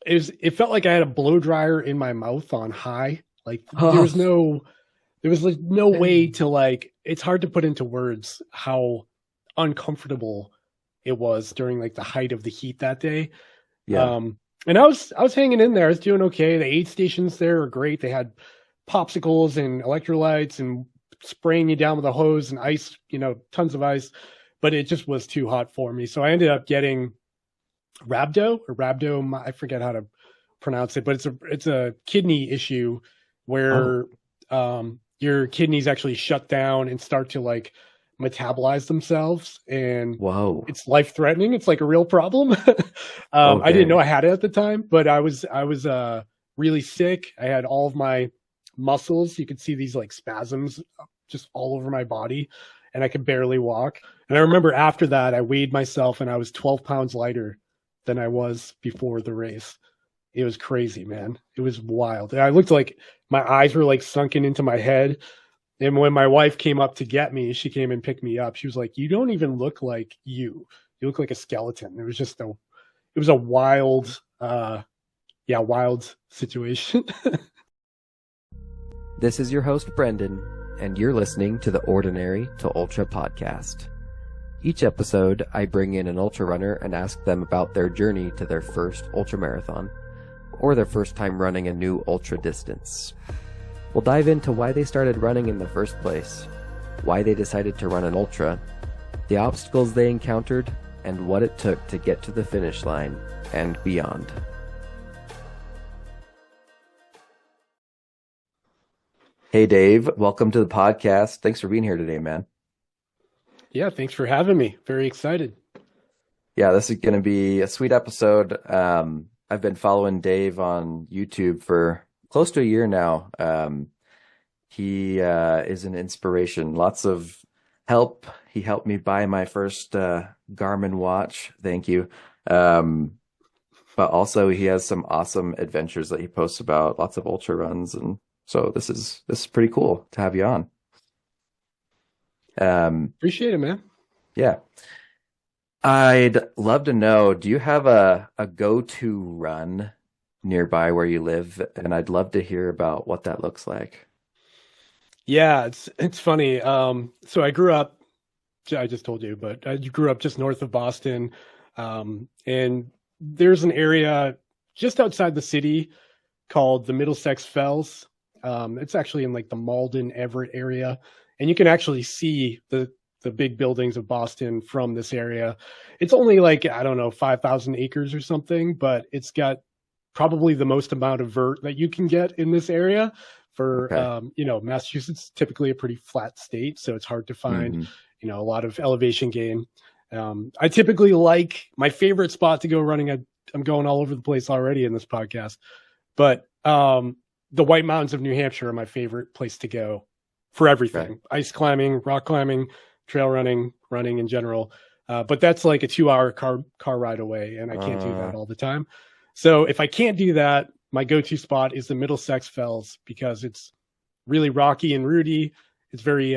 it felt like I had a blow dryer in my mouth on high. Like Oh, there was like no way dang. to like, it's hard to put into words how uncomfortable it was during like the height of the heat that day. Yeah. Um, and I was hanging in there. I was doing okay. The aid stations there are great. They had popsicles and electrolytes and spraying you down with a hose and ice, tons of ice. But it just was too hot for me. So I ended up getting rhabdo. I forget how to pronounce it, but it's a kidney issue Oh, where your kidneys actually shut down and start to like metabolize themselves, and whoa. it's life threatening. It's like a real problem. Oh, I didn't know dang. I had it at the time, but I was really sick. I had all of my muscles. You could see these like spasms just all over my body, and I could barely walk. And I remember after that, I weighed myself, and I was 12 pounds lighter than I was before the race. It was crazy, man. It was wild. I looked like my eyes were like sunken into my head. And when my wife came up to get me, she came and picked me up. She was like, "You don't even look like you. You look like a skeleton." It was just it was a wild, yeah, wild situation. This is your host, Brendan, and you're listening to the Ordinary to Ultra podcast. Each episode, I bring in an ultra runner and ask them about their journey to their first ultra marathon, or their first time running a new ultra distance. We'll dive into why they started running in the first place, why they decided to run an ultra, the obstacles they encountered, and what it took to get to the finish line and beyond. Hey Dave, welcome to the podcast. Thanks for being here today, man. Yeah, thanks for having me. Very excited. Yeah, this is going to be a sweet episode. I've been following Dave on YouTube for close to a year now. He is an inspiration. Lots of help. He helped me buy my first Garmin watch. Thank you. But also he has some awesome adventures that he posts about, lots of ultra runs, and so this is pretty cool to have you on. Appreciate it, man. Yeah. I'd love to know, do you have a go-to run nearby where you live? And I'd love to hear about what that looks like. Yeah, it's funny. So I grew up. I just told you, but I grew up just north of Boston, and there's an area just outside the city called the Middlesex Fells. It's actually in like the Malden, Everett area, and you can actually see the big buildings of Boston from this area. It's only like, I don't know, 5,000 acres or something, but it's got probably the most amount of vert that you can get in this area. For Okay. Massachusetts is typically a pretty flat state, so it's hard to find Hmm. a lot of elevation gain. I typically like my favorite spot to go running. I'm going all over the place already in this podcast, but the White Mountains of New Hampshire are my favorite place to go for Okay. everything: ice climbing, rock climbing, trail running, running in general. But that's like a 2 hour car ride away, and I can't do Uh, that all the time. So if I can't do that, my go-to spot is the Middlesex Fells because it's really rocky and rooty. It's very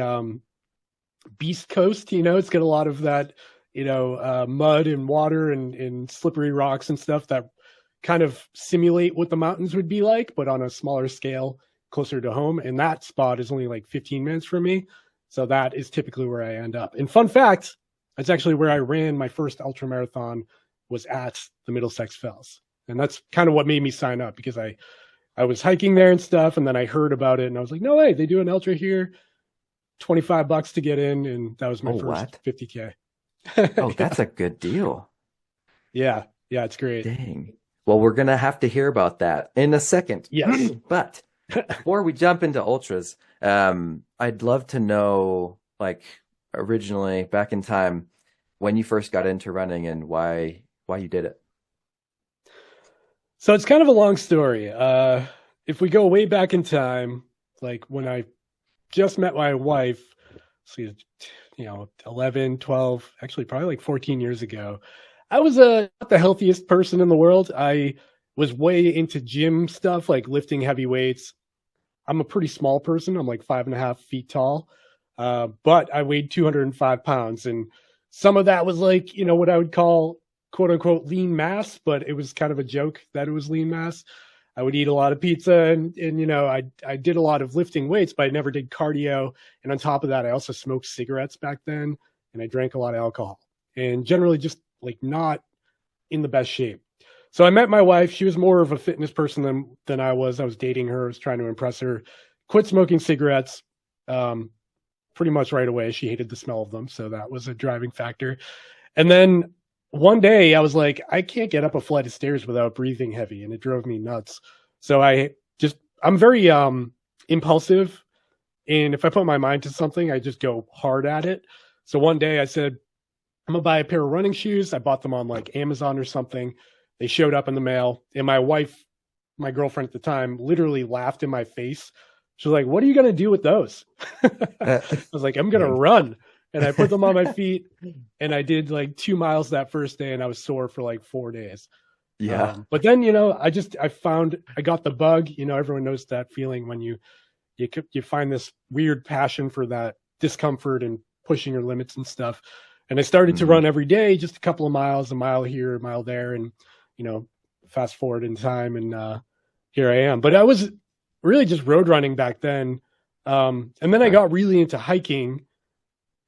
Beast Coast, it's got a lot of that, mud and water and slippery rocks and stuff that kind of simulate what the mountains would be like, but on a smaller scale, closer to home. And that spot is only like 15 minutes from me. So that is typically where I end up. And fun fact, that's actually where I ran my first ultra marathon, was at the Middlesex Fells. And that's kind of what made me sign up, because I was hiking there and stuff, and then I heard about it and I was like, no way, they do an ultra here, $25 to get in, and that was my oh, first what? 50K. Oh, Yeah. that's a good deal. Yeah. Yeah, it's great. Dang. Well, we're gonna have to hear about that in a second. Yes. But before we jump into ultras, I'd love to know, like, originally back in time when you first got into running and why you did it. So it's kind of a long story. If we go way back in time, like when I just met my wife, so, 11, 12, actually probably like 14 years ago, I was not the healthiest person in the world. I was way into gym stuff, like lifting heavy weights. I'm a pretty small person. I'm like 5.5 feet tall, but I weighed 205 pounds. And some of that was like, what I would call quote unquote lean mass, but it was kind of a joke that it was lean mass. I would eat a lot of pizza and I did a lot of lifting weights, but I never did cardio. And on top of that, I also smoked cigarettes back then, and I drank a lot of alcohol, and generally just like not in the best shape. So I met my wife. She was more of a fitness person than I was. I was dating her. I was trying to impress her. Quit smoking cigarettes pretty much right away. She hated the smell of them, so that was a driving factor. And then one day I was like, I can't get up a flight of stairs without breathing heavy, and it drove me nuts. So I'm very impulsive, and if I put my mind to something, I just go hard at it. So one day I said, I'm gonna buy a pair of running shoes. I bought them on like Amazon or something. They showed up in the mail, and my wife, my girlfriend at the time, literally laughed in my face. She was like, "What are you gonna do with those?" I was like, "I'm gonna run." And I put them on my feet, and I did like 2 miles that first day, and I was sore for like 4 days. Yeah. But then, I got the bug. Everyone knows that feeling when you find this weird passion for that discomfort and pushing your limits and stuff. And I started to run every day, just a couple of miles, a mile here, a mile there, and fast forward in time, and here I am. But I was really just road running back then, and then I got really into hiking.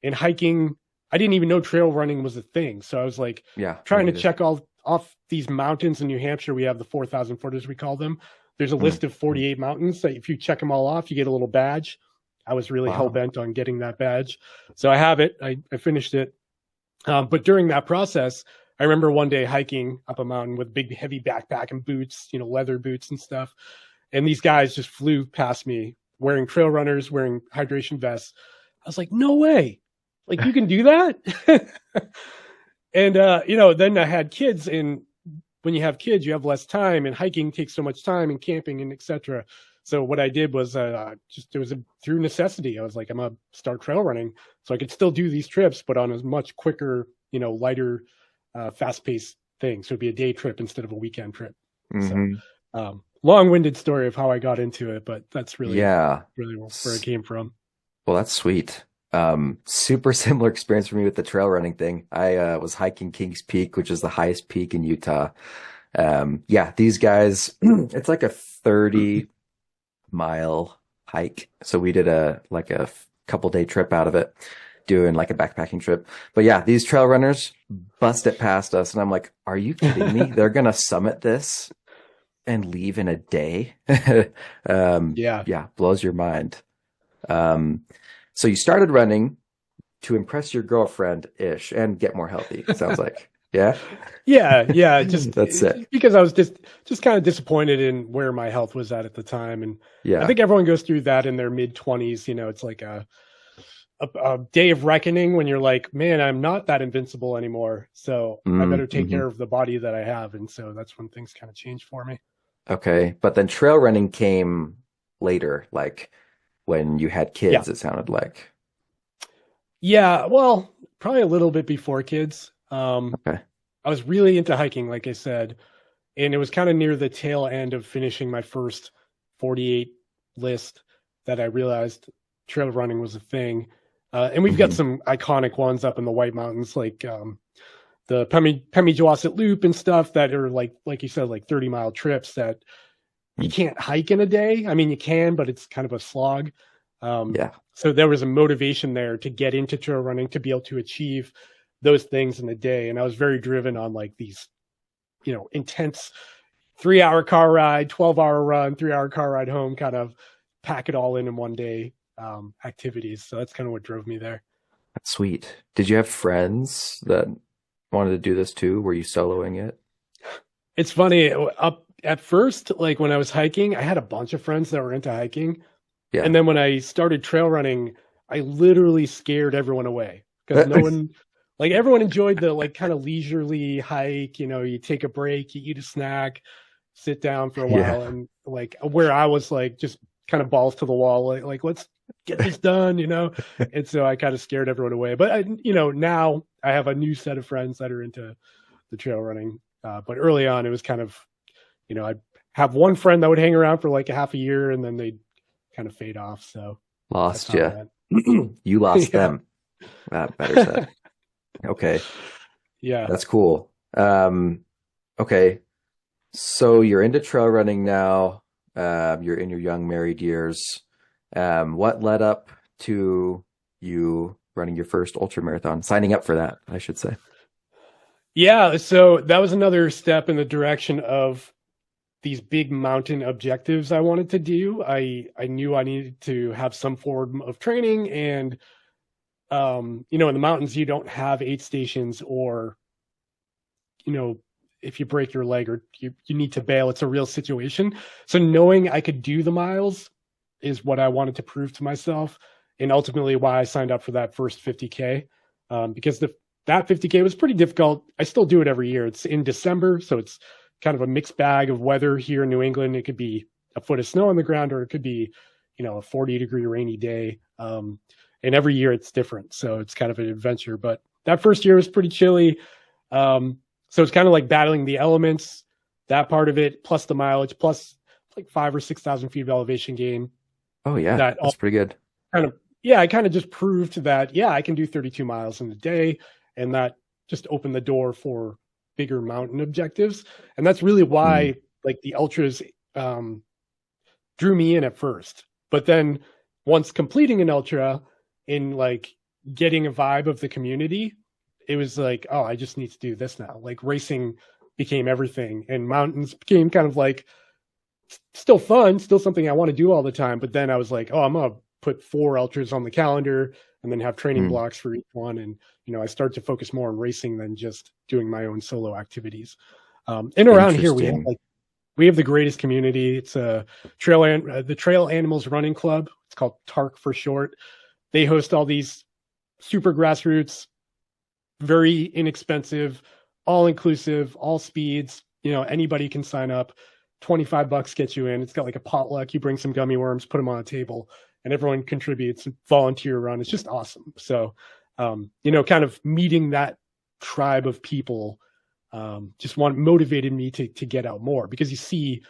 And hiking, I didn't even know trail running was a thing. So I was like, trying to check off these mountains in New Hampshire. We have the 4,000 footers, we call them. There's a list of 48 mountains that if you check them all off, you get a little badge. I was really hell bent on getting that badge, so I have it. I finished it. But during that process, I remember one day hiking up a mountain with big, heavy backpack and boots, leather boots and stuff. And these guys just flew past me wearing trail runners, wearing hydration vests. I was like, no way. Like, you can do that? And, then I had kids. And when you have kids, you have less time. And hiking takes so much time, and camping and et cetera. So what I did was through necessity. I was like, I'm going to start trail running so I could still do these trips, but on a much quicker, lighter, fast-paced thing. So it'd be a day trip instead of a weekend trip. So long-winded story of how I got into it, but that's really where it came from. Well, that's sweet. Super similar experience for me with the trail running thing. I was hiking Kings Peak, which is the highest peak in Utah. These guys, it's like a 30-mile hike. So we did a couple day trip out of it, doing like a backpacking trip. But yeah, these trail runners bust it past us. And I'm like, are you kidding me? They're going to summit this and leave in a day. Blows your mind. So you started running to impress your girlfriend-ish and get more healthy, it sounds like. Yeah? Yeah. Just that's it. Because I was just kind of disappointed in where my health was at the time. And I think everyone goes through that in their mid-20s. It's like a day of reckoning when you're like, man, I'm not that invincible anymore. So I better take care of the body that I have. And so that's when things kind of changed for me. Okay. But then trail running came later, like when you had kids, it sounded like. Yeah, well, probably a little bit before kids. Okay. I was really into hiking, like I said, and it was kind of near the tail end of finishing my first 48 list that I realized trail running was a thing. And we've got some iconic ones up in the White Mountains, like the Pemigewasset Loop and stuff that are like you said, like 30-mile trips that you can't hike in a day. I mean, you can, but it's kind of a slog. So there was a motivation there to get into trail running, to be able to achieve those things in a day. And I was very driven on like these, intense 3-hour car ride, 12-hour run, 3-hour car ride home, kind of pack it all in one day activities. So that's kind of what drove me there. That's sweet. Did you have friends that wanted to do this too? Were you soloing it? It's funny. At first, like when I was hiking, I had a bunch of friends that were into hiking. Yeah. And then when I started trail running, I literally scared everyone away because everyone enjoyed the like kind of leisurely hike. You take a break, you eat a snack, sit down for a while. And like where I was like just kind of balls to the wall, like let's get this done, And so I kind of scared everyone away. But now I have a new set of friends that are into the trail running. But early on, it was kind of, I'd have one friend that would hang around for like a half a year and then they'd kind of fade off. So lost you. You lost them. Better said. Okay. Yeah. That's cool. Okay. So you're into trail running now. You're in your young married years. What led up to you running your first ultra marathon? Signing up for that, I should say. Yeah, so that was another step in the direction of these big mountain objectives I wanted to do. I knew I needed to have some form of training, and in the mountains you don't have aid stations, or if you break your leg or you need to bail, it's a real situation. So knowing I could do the miles is what I wanted to prove to myself, and ultimately why I signed up for that first 50K, because that 50K was pretty difficult. I still do it every year. It's in December, so it's kind of a mixed bag of weather here in New England. It could be a foot of snow on the ground, or it could be, a 40-degree rainy day. And every year it's different, so it's kind of an adventure. But that first year was pretty chilly. So it's kind of like battling the elements, that part of it, plus the mileage, plus like 5,000 or 6,000 feet of elevation gain. Oh yeah, that's pretty good. I kind of just proved that, I can do 32 miles in a day. And that just opened the door for bigger mountain objectives. And that's really why like the ultras drew me in at first. But then once completing an ultra and like getting a vibe of the community, it was like, oh, I just need to do this now. Like racing became everything, and mountains became kind of like still fun, still something I want to do all the time. But then I was like, oh, I'm going to put 4 ultras on the calendar and then have training blocks for each one. And, I start to focus more on racing than just doing my own solo activities. And around here, we have the greatest community. It's the Trail Animals Running Club. It's called TARC for short. They host all these super grassroots, very inexpensive, all inclusive, all speeds. Anybody can sign up. $25 gets you in. It's got like a potluck. You bring some gummy worms, put them on a table, and everyone contributes and volunteer around. It's just awesome. So, kind of meeting that tribe of people just motivated me to get out more, because you see,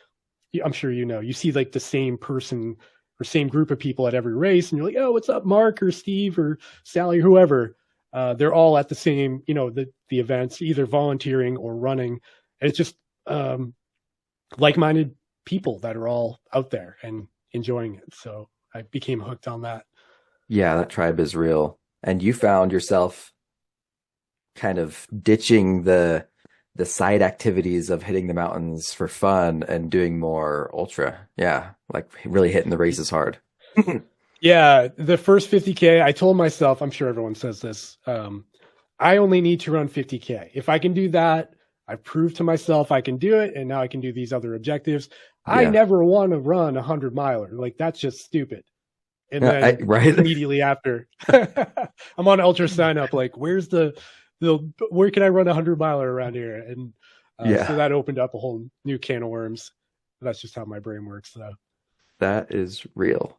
I'm sure you see like the same person or same group of people at every race, and you're like, oh, what's up, Mark or Steve or Sally or whoever. They're all at the same, the events, either volunteering or running. And it's just like-minded people that are all out there and enjoying it. So I became hooked on that. Yeah, that tribe is real. And you found yourself kind of ditching the side activities of hitting the mountains for fun and doing more ultra. Yeah, like really hitting the races hard. Yeah, the first 50K, I told myself, I'm sure everyone says this, I only need to run 50K. If I can do that, I've proved to myself I can do it, and now I can do these other objectives. Yeah. I never want to run 100-miler. Like, that's just stupid. And then immediately after, I'm on ultra sign up, like, where can I run 100-miler around here? And so that opened up a whole new can of worms. That's just how my brain works, though. That is real.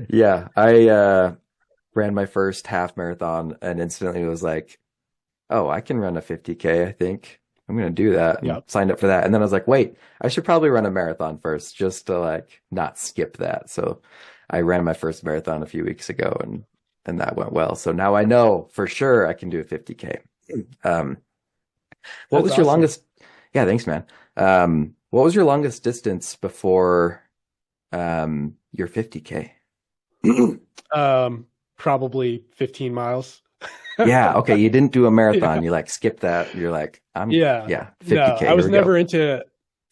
Yeah, I ran my first half marathon and instantly was like, oh, I can run a 50K, I think. I'm going to do that. And signed up for that. And then I was like, wait, I should probably run a marathon first just to like not skip that. So I ran my first marathon a few weeks ago and that went well. So now I know for sure I can do a 50K. What was your longest? Yeah, thanks, man. What was your longest distance before your 50K? Probably 15 miles. Yeah. Okay. You didn't do a marathon. You like skipped that. You're like, 50K. No,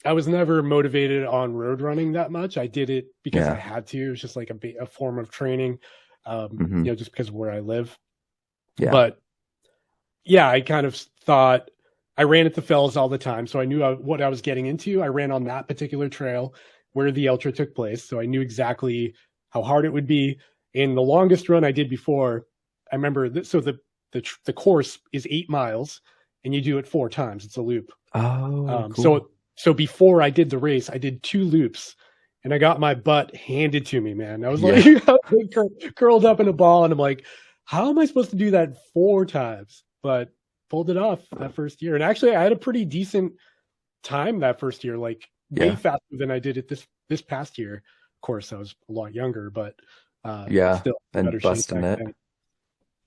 I was never motivated on road running that much. I did it because I had to. It was just like a form of training, just because of where I live. Yeah. But yeah, I kind of thought I ran at the Fells all the time. So I knew what I was getting into. I ran on that particular trail where the ultra took place. So I knew exactly how hard it would be. And the longest run I did before, I remember, the course is 8 miles and you do it 4 times. It's a loop. Oh, cool. So before I did the race, I did 2 loops and I got my butt handed to me, man. I was like curled up in a ball, and I'm like, how am I supposed to do that 4 times? But pulled it off that first year. And actually I had a pretty decent time that first year, like way faster than I did it this past year. Of course, I was a lot younger, but still and busting it.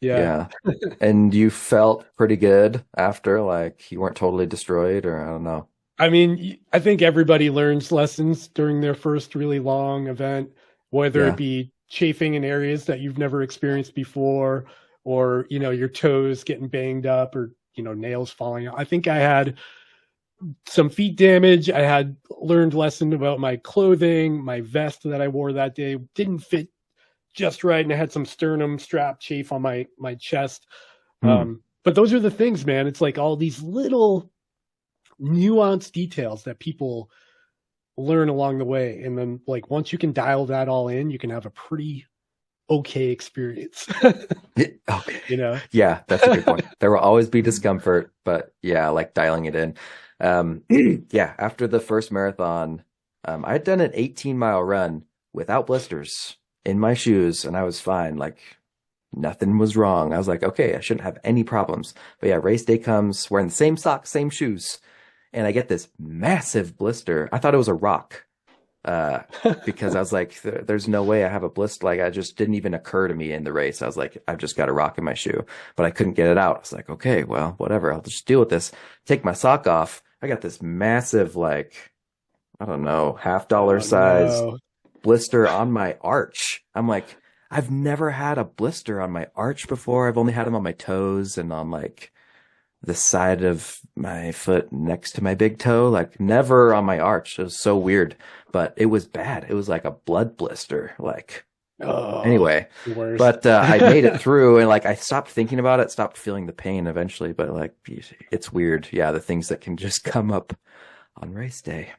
Yeah. Yeah. And you felt pretty good after, like you weren't totally destroyed, or I don't know. I mean, I think everybody learns lessons during their first really long event, whether it Yeah. be chafing in areas that you've never experienced before, or, your toes getting banged up, or, nails falling out. I think I had some feet damage. I had learned lesson about my clothing. My vest that I wore that day didn't fit just right, and I had some sternum strap chafe on my chest. Hmm. But those are the things, man. It's like all these little nuanced details that people learn along the way, and then like once you can dial that all in, you can have a pretty okay experience. Okay. you know Yeah, that's a good point. There will always be discomfort, but yeah, like dialing it in. Yeah, after the first marathon, I had done an 18-mile run without blisters in my shoes, and I was fine. Like nothing was wrong. I was like, okay, I shouldn't have any problems. But yeah, race day comes, wearing the same socks, same shoes, and I get this massive blister. I thought it was a rock. Because I was like, there's no way I have a blister. Like, I just didn't even occur to me in the race. I was like, I've just got a rock in my shoe, but I couldn't get it out. I was like, okay, well, whatever. I'll just deal with this. Take my sock off. I got this massive, like, I don't know, $50 oh size no. blister on my arch. I'm like, I've never had a blister on my arch before. I've only had them on my toes and on like the side of my foot next to my big toe, like never on my arch. It was so weird, but it was bad. It was like a blood blister. Like, Oh, anyway, the worst. but I made it through and like I stopped thinking about it, stopped feeling the pain eventually, but like it's weird. Yeah, the things that can just come up on race day.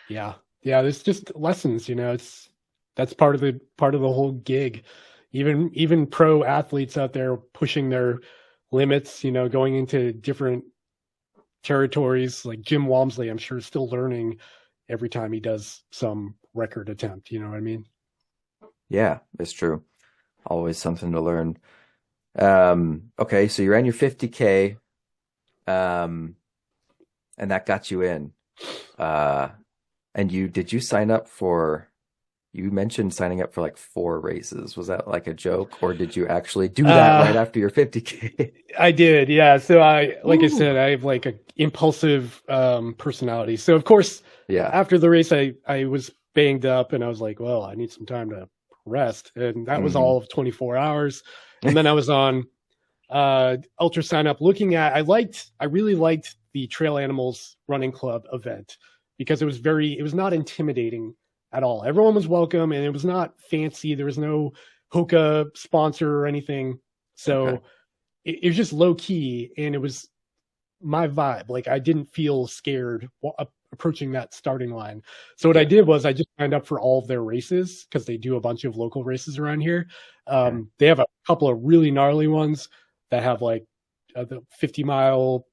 Yeah. Yeah, there's just lessons, it's that's part of the whole gig. Even pro athletes out there pushing their limits, going into different territories, like Jim Walmsley, I'm sure is still learning every time he does some record attempt, you know what I mean? Yeah, it's true. Always something to learn. Okay, so you ran your 50K, um, and that got you in. Uh, and did you sign up for, you mentioned signing up for like 4 races. Was that like a joke, or did you actually do that right Uh after your 50K? I did, yeah. So like I Ooh. said, I have like a impulsive personality. So of course, Yeah. after the race, I was banged up, and I was like, well, I need some time to rest, and that was Hmm. all of 24 hours. And then I was on ultra sign up, looking at. I really liked the Trail Animals Running Club event because it was not intimidating at all. Everyone was welcome, and it was not fancy. There was no hookah sponsor or anything. Okay. So it was just low key, and it was my vibe. Like I didn't feel scared approaching that starting line. So what I Yeah. did was I just signed up for all of their races because they do a bunch of local races around here. Okay. They have a couple of really gnarly ones that have like the 50-mile,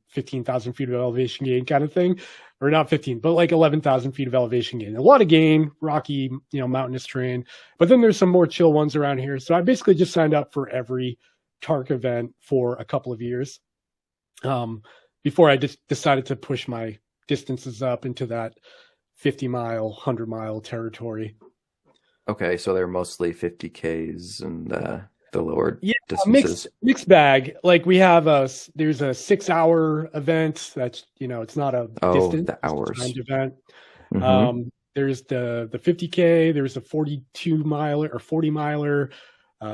15,000 feet of elevation gain kind of thing, or not 15, but like 11,000 feet of elevation gain. A lot of gain, rocky, mountainous terrain. But then there's some more chill ones around here. So I basically just signed up for every TARC event for a couple of years um, before I just decided to push my distances up into that 50-mile, 100-mile territory. Okay. So they're mostly 50Ks and the lower Yeah, mixed distances. mixed bag. Like we have there's a 6 hour event that's it's not a Oh, distance, the it's a hours. timed event. Hmm. There's the 50K, there's a 42 miler or 40 miler,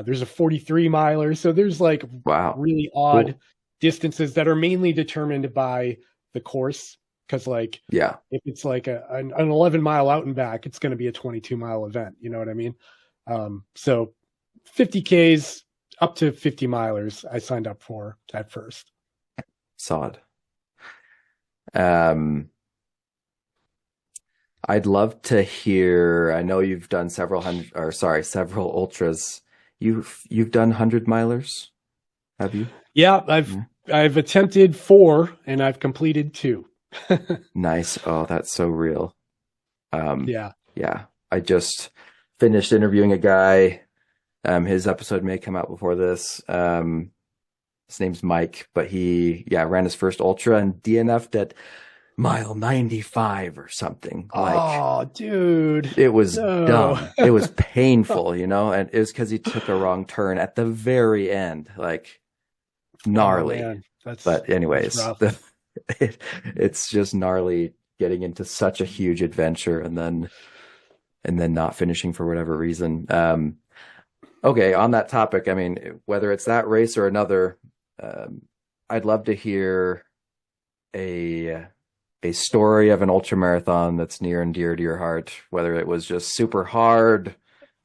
there's a 43 miler. So there's like Wow. really odd Cool. distances that are mainly determined by the course. Because like Yeah. if it's like an 11-mile out and back, it's going to be a 22-mile event. You know what I mean? So 50Ks up to 50 milers, I signed up for at first. Sod. Um, I'd love to hear. I know you've done several hundred, or sorry, several ultras. You've done 100 milers, have you? Yeah, Yeah. I've attempted 4 and I've completed 2. Nice. Oh, that's so real. Um, Yeah. yeah. I just finished interviewing a guy. His episode may come out before this. His name's Mike, but he, yeah, ran his first ultra and DNF'd at mile 95 or something. Like, Oh, dude. it was No. dumb. It was painful, you know, and it was because he took a wrong turn at the very end. Like, Oh gnarly. man, But that's anyways, rough. it's just gnarly getting into such a huge adventure and then not finishing for whatever reason. Okay, on that topic, I mean, whether it's that race or another, I'd love to hear a a story of an ultra marathon that's near and dear to your heart, whether it was just super hard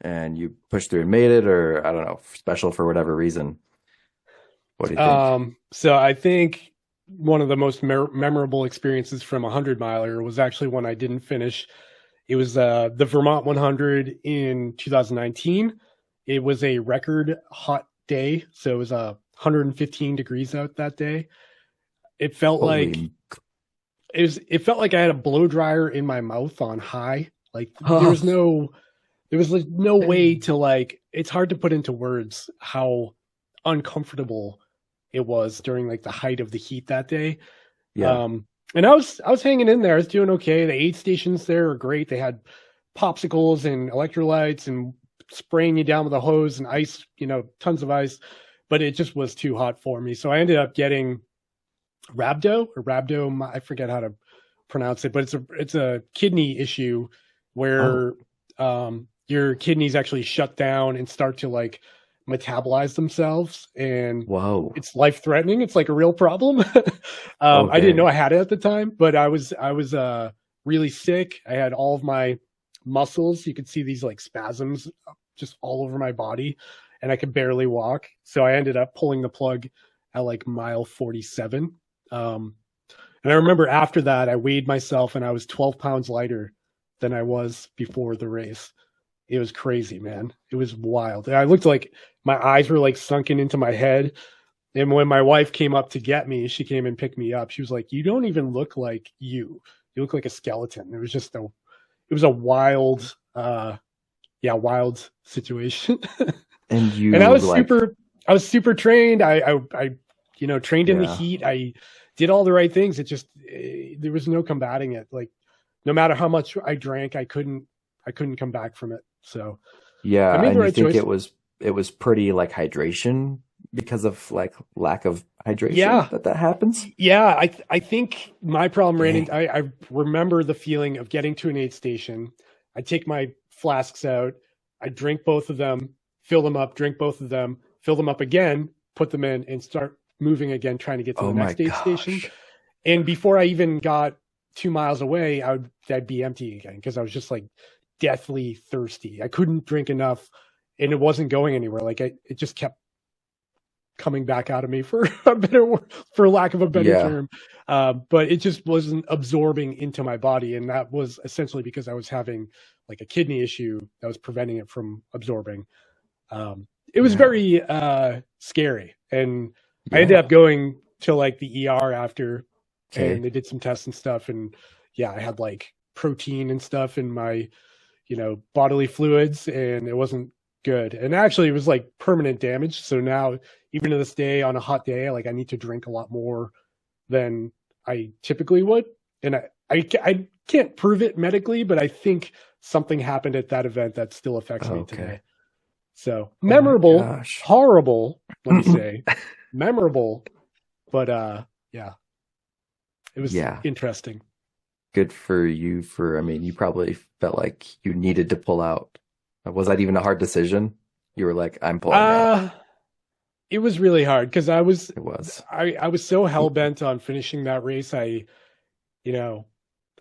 and you pushed through and made it, or I don't know, special for whatever reason. What do you think? So I think one of the most memorable experiences from a 100 miler was actually when I didn't finish. It was the Vermont 100 in 2019. It was a record hot day, so it was 115 degrees out that day. It felt like Holy, it felt like I had a blow dryer in my mouth on high. Like oh, there was like no way to like, it's hard to put into words how uncomfortable it was during like the height of the heat that day. yeah. And I was hanging in there. I was doing okay. The aid stations there are great. They had popsicles and electrolytes and spraying you down with a hose and ice, tons of ice, but it just was too hot for me. So I ended up getting rhabdo. I forget how to pronounce it, but it's a kidney issue Oh, where your kidneys actually shut down and start to like metabolize themselves, and whoa. it's life threatening. It's like a real problem. I didn't know Okay. I had it at the time, but I was really sick. I had all of my muscles. You could see these like spasms just all over my body, and I could barely walk. So I ended up pulling the plug at like mile 47. Um, and I remember after that, I weighed myself and I was 12 pounds lighter than I was before the race. It was crazy, man. It was wild. I looked like my eyes were like sunken into my head. And when my wife came up to get me, she came and picked me up. She was like, "You don't even look like you. You look like a skeleton." It was a wild, wild situation. And And you like, I was super trained. Trained in the yeah, heat. I did all the right things. It just, there was no combating it. Like, no matter how much I drank, I couldn't come back from it. So I yeah. made the And you right think choice. it was pretty like hydration because of like lack of hydration Yeah. that happens? Yeah. I think my problem ran into, Dang. I remember the feeling of getting to an aid station. I take my flasks out, I drink both of them, fill them up, drink both of them, fill them up again, put them in, and start moving again, trying to get to Oh the my next aid station. gosh. And before I even got 2 miles away, I'd be empty again because I was just like deathly thirsty. I couldn't drink enough, and it wasn't going anywhere. Like it just kept coming back out of me for for lack of a better Yeah. term. But it just wasn't absorbing into my body, and that was essentially because I was having like a kidney issue that was preventing it from absorbing. It was Yeah. very scary, and I ended Yeah. up going to like the ER after, and Okay. they did some tests and stuff, and yeah, I had like protein and stuff in my bodily fluids, and it wasn't good. And actually, it was like permanent damage. So now, even to this day, on a hot day, like I need to drink a lot more than I typically would, and I can't prove it medically, but I think something happened at that event that still affects me Okay. today. So Oh my memorable, gosh. horrible, let me say, memorable, but yeah, it was Yeah. interesting. Good for you I mean, you probably felt like you needed to pull out. Was that even a hard decision? You were like, I'm pulling out. Uh it was really hard because It was. I was so hell bent on finishing that race. You know,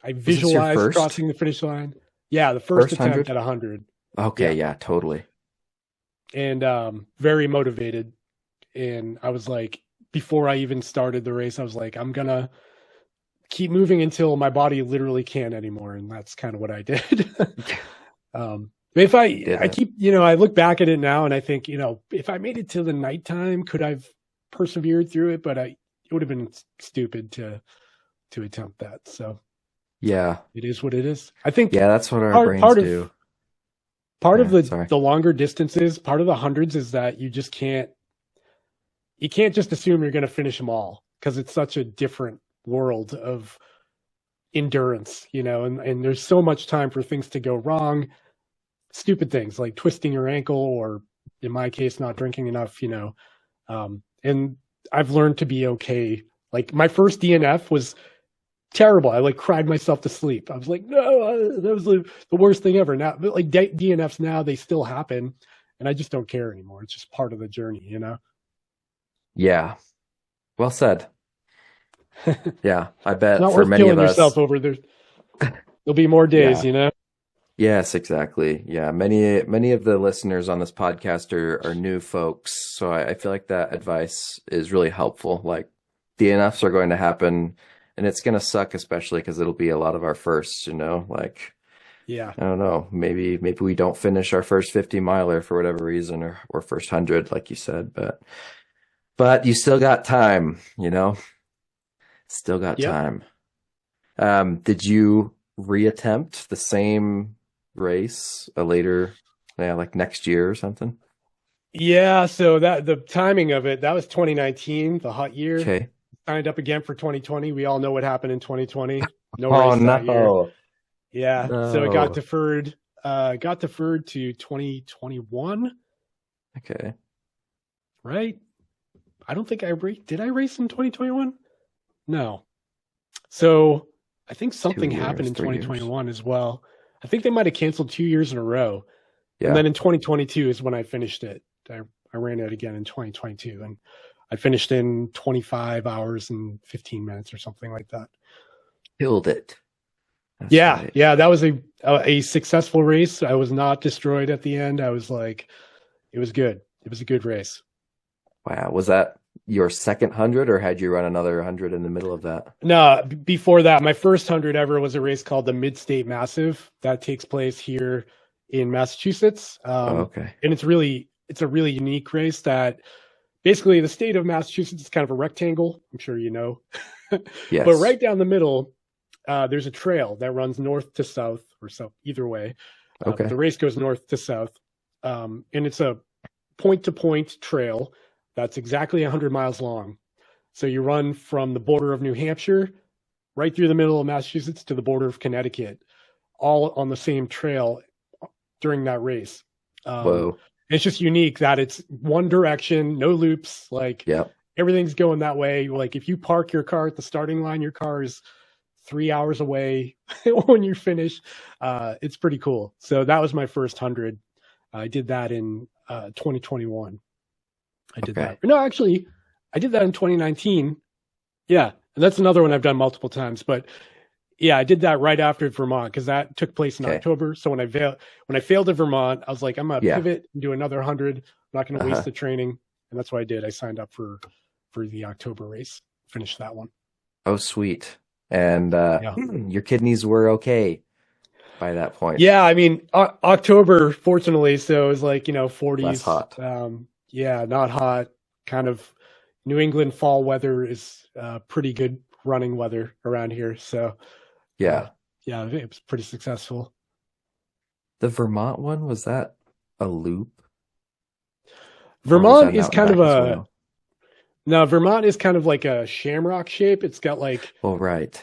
I Was this your visualized first? crossing the finish line. Yeah, the first First attempt 100? at 100. Okay, Yeah, yeah, totally. and very motivated. And I was like, before I even started the race, I was like, I'm gonna keep moving until my body literally can't anymore, and that's kind of what I did. If You did I it. keep, I look back at it now and I think, if I made it to the nighttime, could I've persevered through it? But it would have been stupid to attempt that. So Yeah. it is what it is. I think Yeah, that's what our part brains part of do. part of Yeah, the sorry. the longer distances, part of the hundreds is that you can't just assume you're going to finish them all because it's such a different world of endurance, and there's so much time for things to go wrong, stupid things like twisting your ankle, or in my case, not drinking enough, and I've learned to be okay. Like my first DNF was terrible. I like cried myself to sleep. I was like, no, that was the worst thing ever. Now, but like DNFs now, they still happen, and I just don't care anymore. It's just part of the journey, Yeah. Well said. Yeah, I bet It's not for worth many killing of us. yourself over there. There'll be more days, Yeah. Yes, exactly. Yeah, many of the listeners on this podcast are new folks, so I feel like that advice is really helpful. Like DNFs are going to happen, and it's going to suck, especially because it'll be a lot of our firsts. Like Yeah. I don't know, maybe we don't finish our first 50 miler for whatever reason, or first 100, like you said, but you still got time, still got Yep. time. Did you reattempt the same race like next year or something? Yeah. So the timing of it, that was 2019, the hot year. Okay. Signed up again for 2020. We all know what happened in 2020. No Oh race that year. no. Yeah. No. So it got deferred to 2021. Okay. Right? I don't think did I race in 2021? No. So I think something 2 years, happened in 3 years. 2021 as well. I think they might have canceled 2 years in a row. Yeah. And then in 2022 is when I finished it. I ran it again in 2022, and I finished in 25 hours and 15 minutes or something like that. Killed it. That's Yeah. right. Yeah. That was a successful race. I was not destroyed at the end. I was like, it was good. It was a good race. Wow. Was that your second 100, or had you run another 100 in the middle of that? No, before that, my first 100 ever was a race called the Mid-State Massive that takes place here in Massachusetts. Okay. And it's a really unique race that basically the state of Massachusetts is kind of a rectangle. I'm sure you know. Yes. But right down the middle, there's a trail that runs north to south, or south, either way. Okay. The race goes north to south. And it's a point-to-point trail that's exactly 100 miles long. So you run from the border of New Hampshire right through the middle of Massachusetts to the border of Connecticut, all on the same trail during that race. Whoa. It's just unique that it's one direction, no loops. Like Yeah. everything's going that way. Like if you park your car at the starting line, your car is 3 hours away when you finish. It's pretty cool. So that was my first 100. I did that in 2021. I did that. No, actually, I did that in 2019. Yeah, and that's another one I've done multiple times. But yeah, I did that right after Vermont because that took place in October. So when I failed at Vermont, I was like, I'm gonna pivot and do another 100. I'm not gonna waste the training, and that's what I did. I signed up for the October race. Finished that one. Oh, sweet. And your kidneys were okay by that point. Yeah, I mean October, fortunately, so it was like 40s. Less hot. Yeah, not hot. Kind of New England fall weather is pretty good running weather around here. So yeah, it was pretty successful. The Vermont one, was that a loop? Vermont is kind of Vermont is kind of like a shamrock shape. It's got like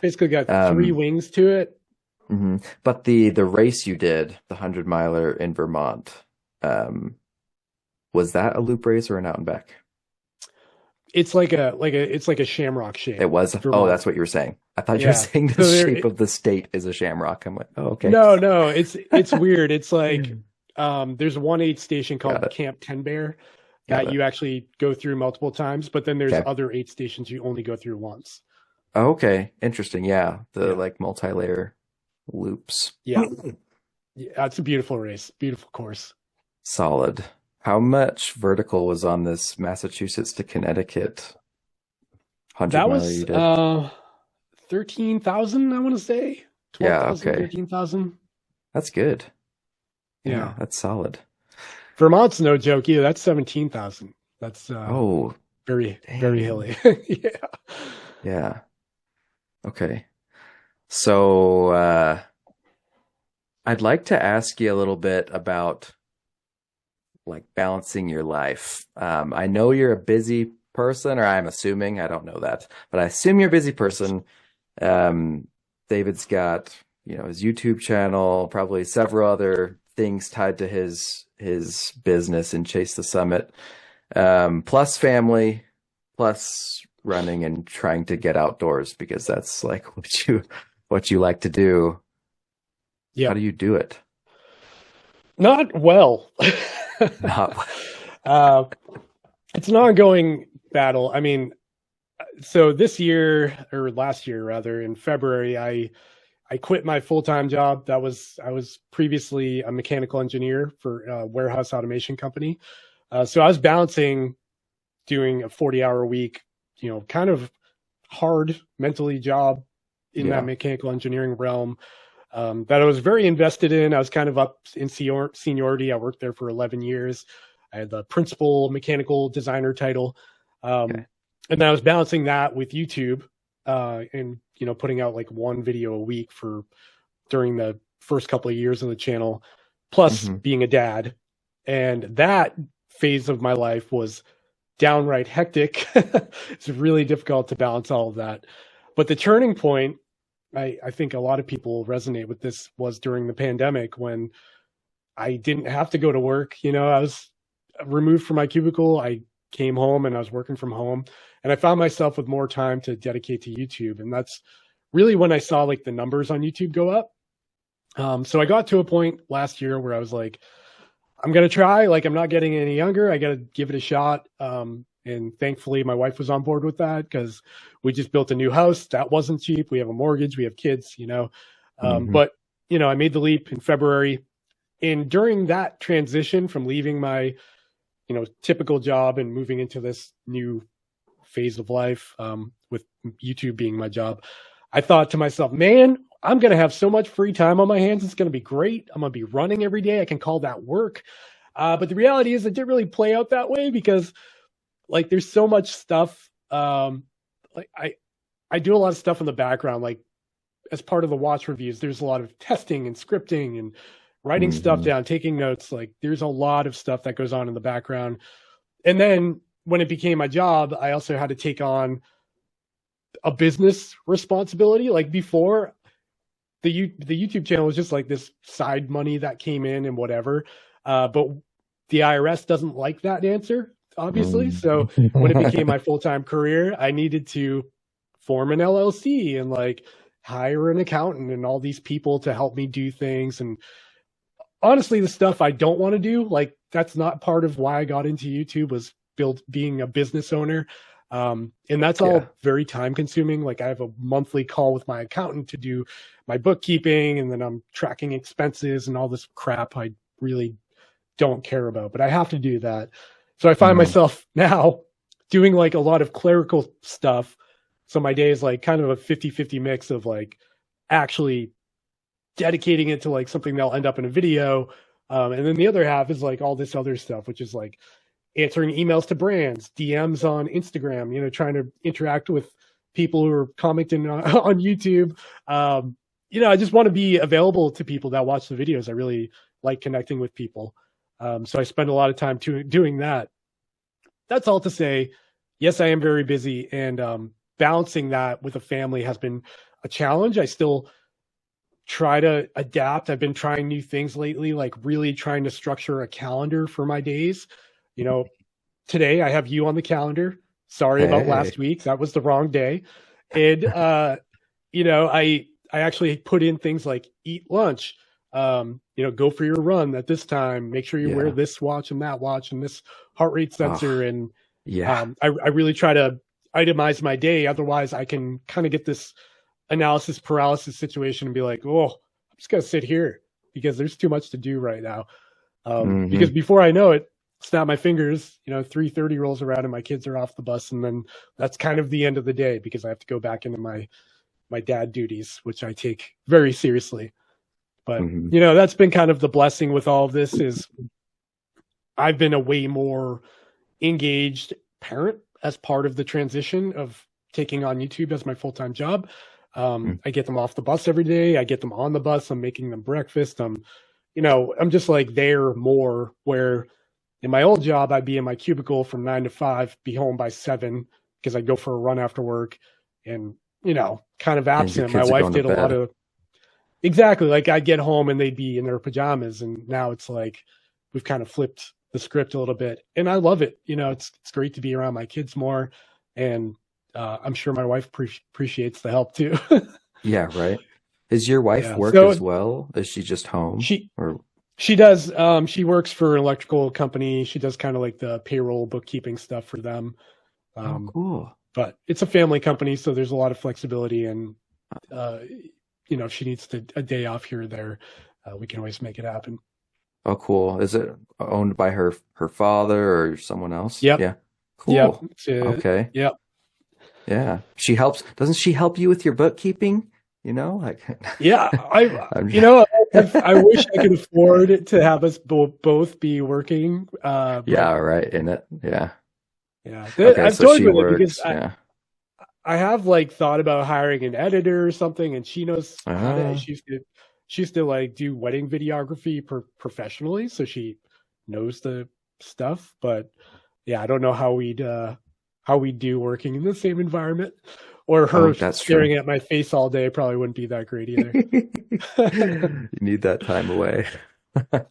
basically got 3 wings to it. Mm-hmm. But the race you did, the 100 miler in Vermont, was that a loop race or an out and back? It's like a shamrock shape. It was. Vermont. Oh, that's what you were saying. I thought you were saying the shape of the state is a shamrock. I'm like, oh, okay. No, it's weird. It's like there's one aid station called Camp 10 Bear that you actually go through multiple times, but then there's other aid stations you only go through once. Oh, okay, interesting. Yeah, like multi-layer loops. Yeah, it's a beautiful race, beautiful course. Solid. How much vertical was on this Massachusetts to Connecticut 100 that mile was you did? 13,000, I want to say. 12,000, 13,000. That's good. Yeah, that's solid. Vermont's no joke either. That's 17,000. That's very hilly. Yeah. Okay. So I'd like to ask you a little bit about like balancing your life. I know you're a busy person, or I'm assuming, I don't know that, but I assume you're a busy person. David's got, his YouTube channel, probably several other things tied to his business and Chase the Summit, plus family, plus running and trying to get outdoors because that's like what you like to do. Yeah. How do you do it? Not well. Not It's an ongoing battle. I mean, so this year, or last year rather, in February, I quit my full-time job. I was previously a mechanical engineer for a warehouse automation company. So I was balancing doing a 40-hour week, kind of hard mentally job in that mechanical engineering realm, that I was very invested in. I was kind of up in seniority. I worked there for 11 years. I had the principal mechanical designer title. And then I was balancing that with YouTube, and, putting out like one video a week during the first couple of years of the channel, plus being a dad. And that phase of my life was downright hectic. It's really difficult to balance all of that. But the turning point, I think a lot of people resonate with this, was during the pandemic when I didn't have to go to work. I was removed from my cubicle. I came home and I was working from home, and I found myself with more time to dedicate to YouTube. And that's really when I saw like the numbers on YouTube go up. So I got to a point last year where I was like, I'm going to try, like, I'm not getting any younger. I got to give it a shot. And thankfully my wife was on board with that because we just built a new house. That wasn't cheap. We have a mortgage, we have kids, but I made the leap in February. And during that transition from leaving my, typical job and moving into this new phase of life, with YouTube being my job, I thought to myself, man, I'm going to have so much free time on my hands. It's going to be great. I'm going to be running every day. I can call that work. But the reality is it didn't really play out that way because like there's so much stuff. Like I do a lot of stuff in the background, like as part of the watch reviews, there's a lot of testing and scripting and writing stuff down, taking notes. Like there's a lot of stuff that goes on in the background. And then when it became my job, I also had to take on a business responsibility. Like before, the YouTube channel was just like this side money that came in and whatever. But the IRS doesn't like that answer, obviously. So when it became my full-time career, I needed to form an LLC and like hire an accountant and all these people to help me do things. And honestly, the stuff I don't want to do, like that's not part of why I got into YouTube, was being a business owner. And that's all very time consuming. Like I have a monthly call with my accountant to do my bookkeeping, and then I'm tracking expenses and all this crap I really don't care about, but I have to do that. So I find myself now doing like a lot of clerical stuff. So my day is like kind of a 50-50 mix of like actually dedicating it to like something that'll end up in a video. And then the other half is like all this other stuff, which is like answering emails to brands, DMs on Instagram, trying to interact with people who are commenting on YouTube. I just want to be available to people that watch the videos. I really like connecting with people. So I spend a lot of time doing that. That's all to say, yes, I am very busy, and balancing that with a family has been a challenge. I still try to adapt. I've been trying new things lately, like really trying to structure a calendar for my days. Today I have you on the calendar. Sorry about last week. That was the wrong day. And, I actually put in things like eat lunch, go for your run at this time, make sure you wear this watch and that watch and this heart rate sensor. I really try to itemize my day. Otherwise I can kind of get this analysis paralysis situation and be like, oh, I'm just going to sit here because there's too much to do right now. Because before I know it, snap my fingers, 3:30 rolls around and my kids are off the bus. And then that's kind of the end of the day because I have to go back into my dad duties, which I take very seriously. But, that's been kind of the blessing with all of this, is I've been a way more engaged parent as part of the transition of taking on YouTube as my full-time job. I get them off the bus every day. I get them on the bus. I'm making them breakfast. I'm just like there more, where in my old job, I'd be in my cubicle from 9 to 5, be home by 7 because I'd go for a run after work. And kind of And your absent. My kids are wife going to did a lot bed. of exactly like I'd get home and they'd be in their pajamas, and now it's like we've kind of flipped the script a little bit, and I love it. It's great to be around my kids more, and I'm sure my wife appreciates the help too. Yeah, right. Does your wife Yeah. work So as well? Is she just home? she Or she does. She works for an electrical company. She does kind of like the payroll bookkeeping stuff for them. oh, Um, cool. but it's a family company, so there's a lot of flexibility, and uh, if she needs a day off here or there, we can always make it happen. Oh, cool. Is it owned by her father or someone else? Yep. Yeah. Yep. Cool. Okay. Yep. Yeah. She helps. Doesn't she help you with your bookkeeping? Like Yeah. I'm I wish I could afford to have us both be working. But yeah, right, in it. Yeah. yeah, Okay, I've so toyed she with it because works. Yeah. I have like thought about hiring an editor or something, and she knows how to. Uh, She used to like do wedding videography professionally, so she knows the stuff. But yeah, I don't know how we'd do working in the same environment, or oh, her that's true. staring at my face all day probably wouldn't be that great either. You need that time away.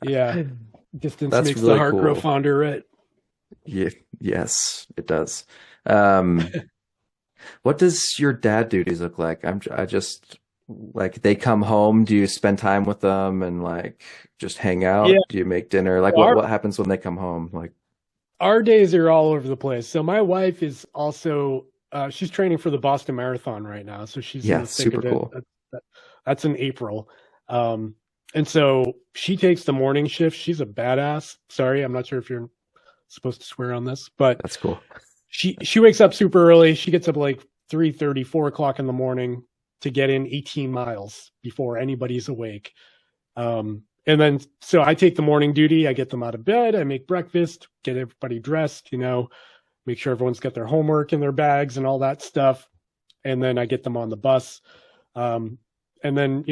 Yeah, distance That's makes the really heart grow cool. fonder, right? Yeah, yes, it does. Um, what does your dad duties look like? I just like they come home, do you spend time with them and like just hang Yeah, out? Do you make dinner? Like what our what happens when they come home? Like, our days are all over the place. So my wife is also she's training for the Boston Marathon right now, so she's in yeah, the thick super of it. cool. That's in April. Um, and so she takes the morning shift. She's a badass. Sorry, I'm not sure if you're supposed to swear on this, but That's cool. she wakes up super early. She gets up like 3:30, 4 o'clock in the morning to get in 18 miles before anybody's awake. And then so I take the morning duty. I get them out of bed. I make breakfast, get everybody dressed, make sure everyone's got their homework in their bags and all that stuff. And then I get them on the bus. Um, and then,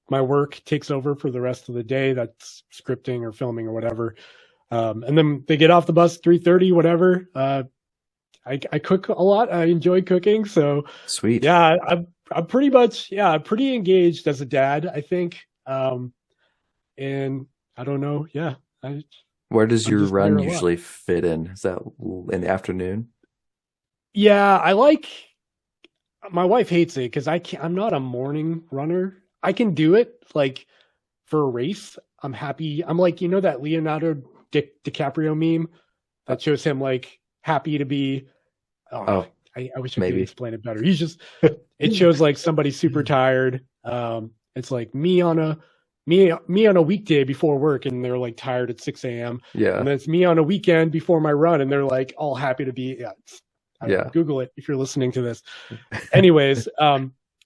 my work takes over for the rest of the day. That's scripting or filming or whatever. And then they get off the bus 3:30, whatever. I cook a lot. I enjoy cooking. So Sweet. yeah, I'm pretty much, yeah, pretty engaged as a dad, I think. And I don't know. Yeah, Where does I'm your just there run a lot. usually fit in? Is that in the afternoon? Yeah, I like. My wife hates it because I can't. I'm not a morning runner. I can do it like for a race. I'm happy. I'm like that Leonardo DiCaprio meme Uh, that shows him like happy to be. Oh, oh, I wish I could maybe. explain it better. He's just. It shows like somebody super tired. It's like me on a weekday before work, and they're like tired at 6 a.m. And Yeah, then it's me on a weekend before my run, and they're like all happy to be. Yeah, I don't know. yeah. Google it if you're listening to this. Anyways,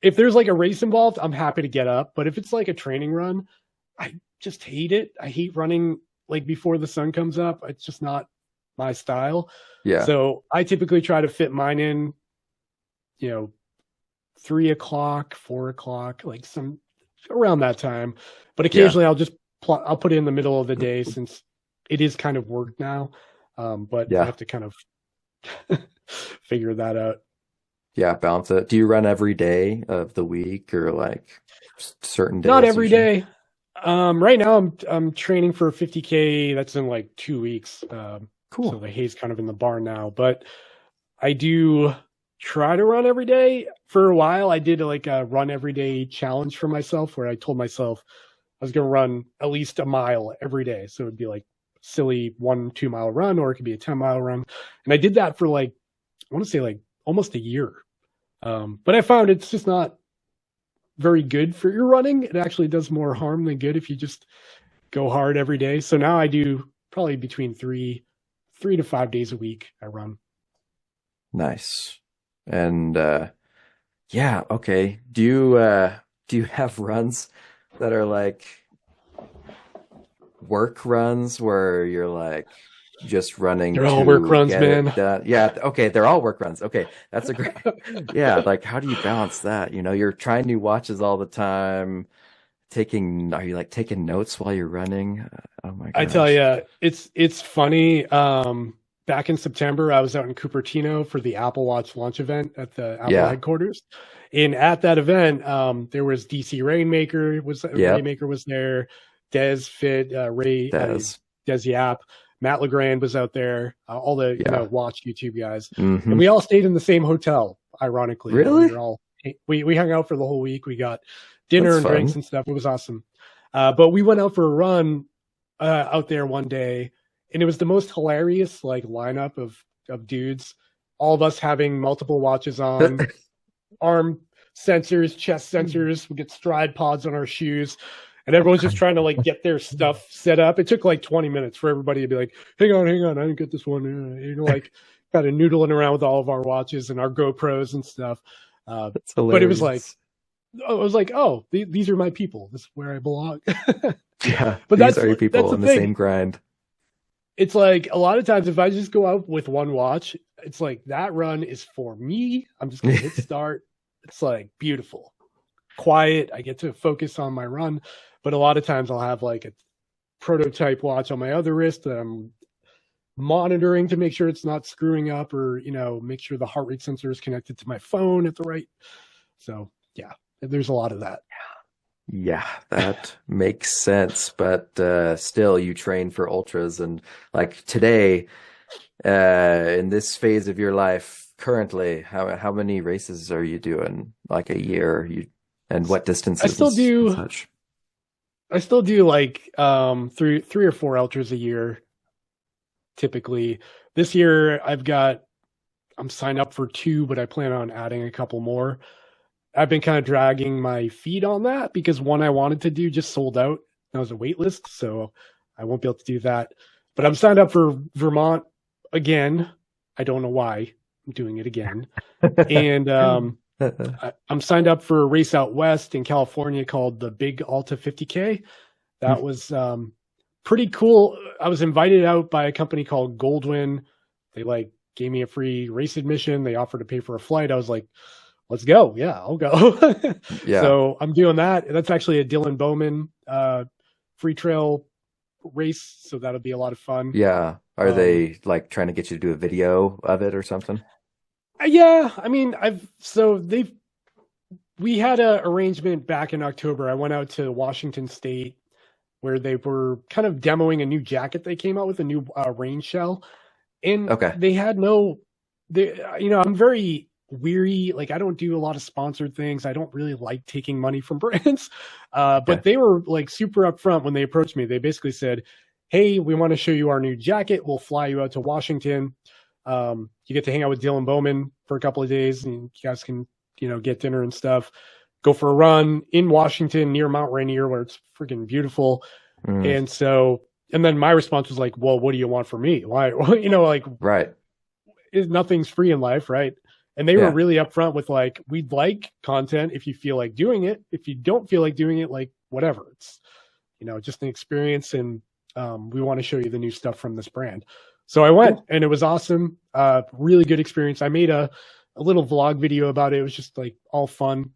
if there's like a race involved, I'm happy to get up. But if it's like a training run, I just hate it. I hate running like before the sun comes up. It's just not my style. Yeah, So I typically try to fit mine in, you know, 3 o'clock, 4 o'clock, like some around that time. But yeah, occasionally I'll put it in the middle of the day since it is kind of work now. But I yeah, have to kind of figure that out. yeah. Balance it. Do you run every day of the week or like certain Not days every usually? day. Right now I'm training for 50K. That's in like 2 weeks. So Cool. the hay's kind of in the barn now, but I do try to run every day. For a while, I did like a run every day challenge for myself where I told myself I was going to run at least a mile every day. So it'd be like silly 1 2 mile run, or it could be a 10 mile run. And I did that for like, I want to say like almost a year. But I found it's just not very good for your running. It actually does more harm than good if you just go hard every day. So now I do probably between 3 to 5 days a week. I run. Nice. And yeah, okay. Do you have runs that are like work runs where you're like just running They're all work to runs, get it man. done? Yeah, okay, they're all work runs. Okay, that's a great. Yeah, like how do you balance that? You're trying new watches all the time. Are you like taking notes while you're running? Oh my I tell gosh. you, it's funny. Back in September, I was out in Cupertino for the Apple Watch launch event at the Apple Yeah. headquarters, And at that event, there was DC Yep. Rainmaker was there, Des Fit, Does. Des Yap, Matt Legrand was out there, all the Yeah. watch YouTube guys, Mm-hmm. and we all stayed in the same hotel. Ironically, Really? we hung out for the whole week. We got dinner That's and drinks fun. and stuff. It was awesome. But we went out for a run out there one day, and it was the most hilarious like lineup of dudes. All of us having multiple watches on, arm sensors, chest sensors. We get stride pods on our shoes, and everyone's just trying to like get their stuff set up. It took like 20 minutes for everybody to be like, hang on, I didn't get this one. Like kind of noodling around with all of our watches and our GoPros and stuff. That's But it was hilarious. like, oh, these are my people. This is where I belong. Yeah, But these are your that's people the in the thing. same grind. It's like a lot of times if I just go out with one watch, it's like that run is for me. I'm just gonna hit start. It's like beautiful, quiet. I get to focus on my run. But a lot of times I'll have like a prototype watch on my other wrist that I'm monitoring to make sure it's not screwing up, or make sure the heart rate sensor is connected to my phone at the right. So yeah, there's a lot of that. Yeah, that makes sense. But still, you train for ultras, and like today, in this phase of your life, currently, how many races are you doing? Like a year? And what distances? I still do. And such? I still do like three or four ultras a year. Typically, this year I'm signed up for 2, but I plan on adding a couple more. I've been kind of dragging my feet on that because one I wanted to do just sold out. That was a wait list, so I won't be able to do that. But I'm signed up for Vermont again. I don't know why I'm doing it again. And I'm signed up for a race out west in California called the Big Alta 50K. That was pretty cool. I was invited out by a company called Goldwyn. They like gave me a free race admission. They offered to pay for a flight. I was like, let's go. Yeah, I'll go. Yeah. So I'm doing that. That's actually a Dillon Bowman free trail race. So that'll be a lot of fun. Yeah. Are they like trying to get you to do a video of it or something? Yeah. I mean, we had an arrangement back in October. I went out to Washington State where they were kind of demoing a new jacket they came out with, a new rain shell. And Okay. they had I'm very weary. Like I don't do a lot of sponsored things. I don't really like taking money from brands. But they were like super upfront when they approached me. They basically said, hey, we want to show you our new jacket. We'll fly you out to Washington. You get to hang out with Dillon Bowman for a couple of days, and you guys can, get dinner and stuff. Go for a run in Washington near Mount Rainier where it's freaking beautiful. And then my response was like, well, what do you want from me? Why, like, right. Nothing's free in life. Right. And they were really upfront with like, we'd like content if you feel like doing it. If you don't feel like doing it, like whatever, it's, just an experience. And we want to show you the new stuff from this brand. So I went and it was awesome. Really good experience. I made a little vlog video about it. It was just like all fun.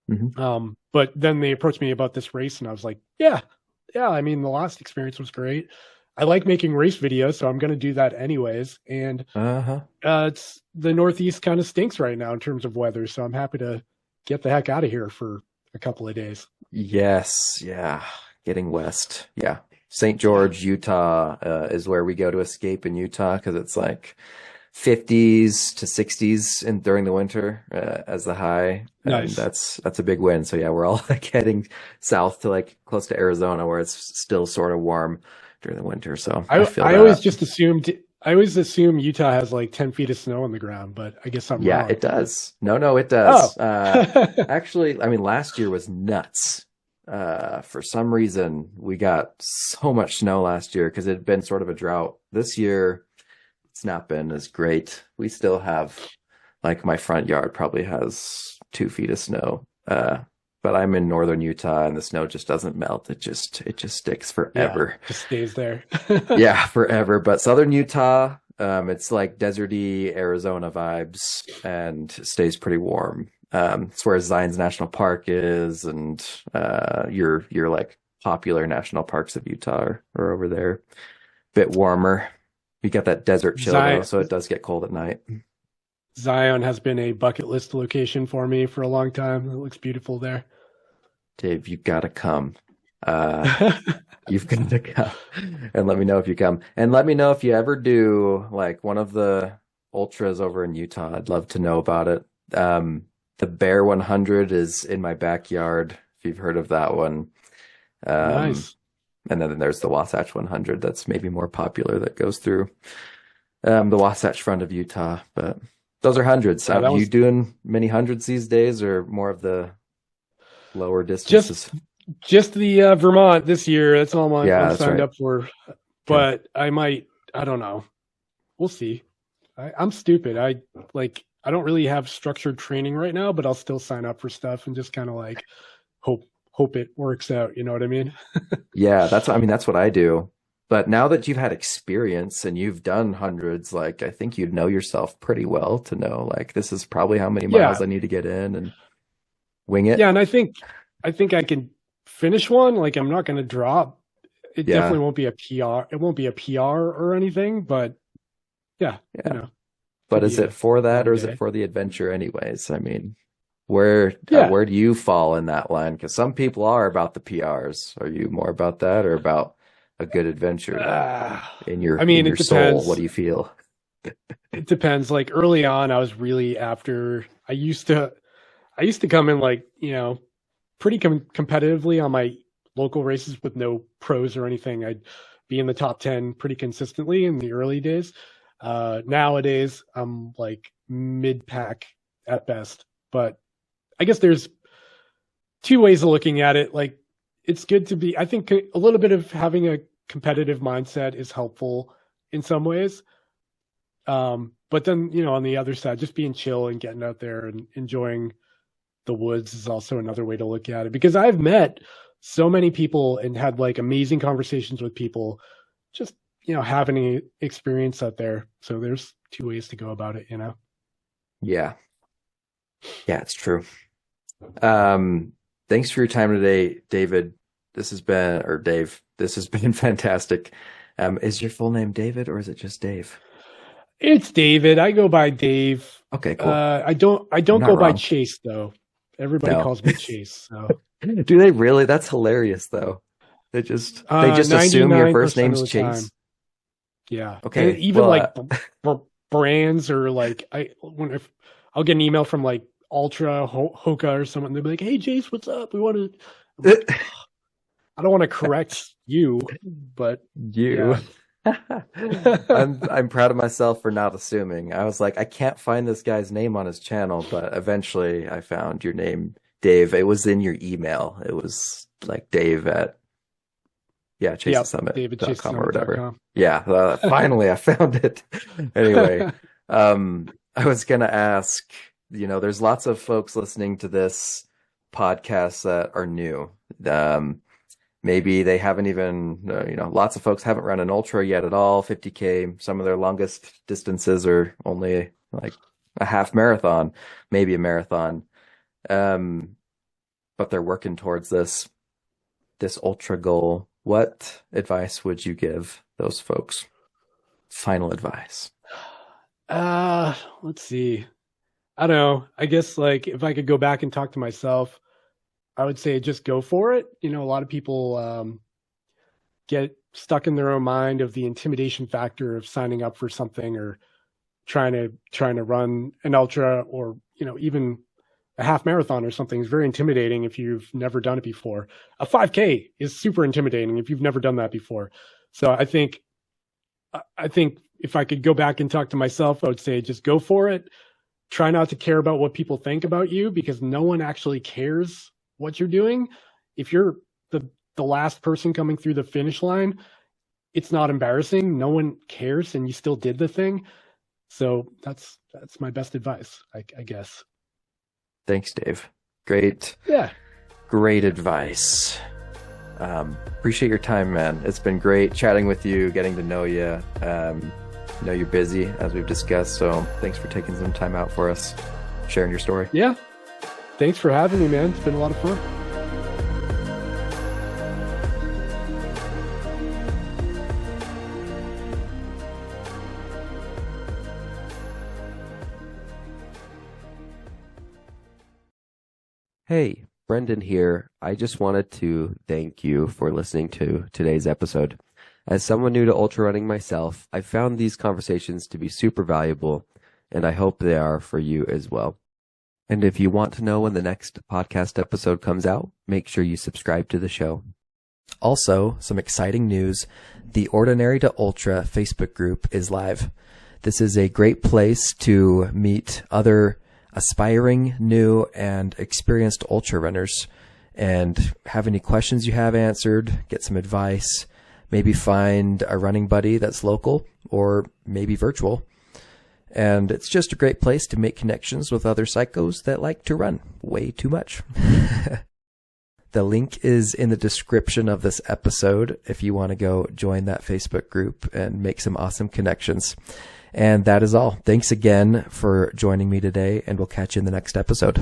Mm-hmm. But then they approached me about this race and I was like, yeah. I mean, the last experience was great. I like making race videos, so I'm going to do that anyways. And it's the Northeast kind of stinks right now in terms of weather. So I'm happy to get the heck out of here for a couple of days. Yes. Yeah. Getting west. Yeah. St. George, Utah, is where we go to escape in Utah because it's like 50s to 60s during the winter as the high. Nice. And that's a big win. So yeah, we're all like heading south to like close to Arizona where it's still sort of warm during the winter. So I always assume Utah has like 10 feet of snow on the ground, but I guess I'm wrong. It does. No, it does. Oh. Actually, I mean, last year was nuts. For some reason, we got so much snow last year because it had been sort of a drought. This year, it's not been as great. We still have, like, my front yard probably has 2 feet of snow. But I'm in northern Utah and the snow just doesn't melt. It just sticks forever. Yeah, just stays there. Yeah, forever. But southern Utah, it's like deserty Arizona vibes and stays pretty warm. It's where Zions National Park is, and your like popular national parks of Utah are over there. Bit warmer. We got that desert chill though, so it does get cold at night. Zion has been a bucket list location for me for a long time. It looks beautiful there. Dave, you've got to come. You've got to come and let me know if you come. And let me know if you ever do like one of the ultras over in Utah. I'd love to know about it. The Bear 100 is in my backyard, if you've heard of that one. Nice. And then there's the Wasatch 100 that's maybe more popular that goes through the Wasatch Front of Utah. But those are hundreds. Yeah, Are you doing many hundreds these days or more of the lower distances? Just the Vermont this year. That's all I'm signed up for. But I don't know. We'll see. I'm stupid. I don't really have structured training right now, but I'll still sign up for stuff and just kind of like hope it works out. You know what I mean? Yeah, that's what I do. But now that you've had experience and you've done hundreds, like I think you'd know yourself pretty well to know like this is probably how many miles I need to get in and wing it. Yeah, and I think I can finish one. Like I'm not going to drop. It definitely won't be a PR. It won't be a PR or anything, but yeah. You know, but is it for that or is it for the adventure anyways? I mean, where do you fall in that line? Because some people are about the PRs. Are you more about that or about a good adventure in your soul? Depends. What do you feel? It depends. Like early on, I was really after. I used to come in like pretty competitively on my local races with no pros or anything. I'd be in the top 10 pretty consistently in the early days. Nowadays, I'm like mid-pack at best. But I guess there's two ways of looking at it. Like it's good to be. I think a little bit of having a competitive mindset is helpful in some ways. But then on the other side, just being chill and getting out there and enjoying the woods is also another way to look at it, because I've met so many people and had like amazing conversations with people just having an experience out there. So there's two ways to go about it. Yeah, it's true. Thanks for your time today, David. This has been fantastic. Is your full name David or is it just Dave? It's David. I go by Dave. Okay, cool. I don't go by Chase though. Everybody calls me Chase. So. Do they really? That's hilarious though. They just assume your first name's Chase. Time. Yeah. Okay. And even like brands or like I'll get an email from like Ultra Hoka or someone. They'll be like, "Hey, Chase, what's up? We want to." I don't want to correct you, but you. Yeah. I'm proud of myself for not assuming. I was like, I can't find this guy's name on his channel, but eventually I found your name, Dave. It was in your email. It was like Dave at chasethesummit.com or whatever. Yeah, finally I found it. Anyway, I was gonna ask, there's lots of folks listening to this podcast that are new. Maybe they haven't even, lots of folks haven't run an ultra yet at all, 50K. Some of their longest distances are only like a half marathon, maybe a marathon. But they're working towards this ultra goal. What advice would you give those folks? Final advice. Let's see. I don't know. I guess like if I could go back and talk to myself, I would say just go for it. A lot of people get stuck in their own mind of the intimidation factor of signing up for something or trying to run an ultra or even a half marathon or something is very intimidating if you've never done it before. A 5K is super intimidating if you've never done that before. So I think if I could go back and talk to myself, I would say just go for it. Try not to care about what people think about you, because no one actually cares what you're doing. If you're the last person coming through the finish line, it's not embarrassing. No one cares, and you still did the thing. So that's my best advice, I guess. Thanks, Dave. Great. Yeah. Great advice. Appreciate your time, man. It's been great chatting with you, getting to know you. I know you're busy, as we've discussed, so thanks for taking some time out for us, sharing your story. Yeah. Thanks for having me, man. It's been a lot of fun. Hey, Brendan here. I just wanted to thank you for listening to today's episode. As someone new to ultra running myself, I found these conversations to be super valuable, and I hope they are for you as well. And if you want to know when the next podcast episode comes out, make sure you subscribe to the show. Also, some exciting news. The Ordinary to Ultra Facebook group is live. This is a great place to meet other aspiring, new, and experienced ultra runners and have any questions you have answered, get some advice, maybe find a running buddy that's local or maybe virtual. And it's just a great place to make connections with other psychos that like to run way too much. The link is in the description of this episode if you want to go join that Facebook group and make some awesome connections. And that is all. Thanks again for joining me today, and we'll catch you in the next episode.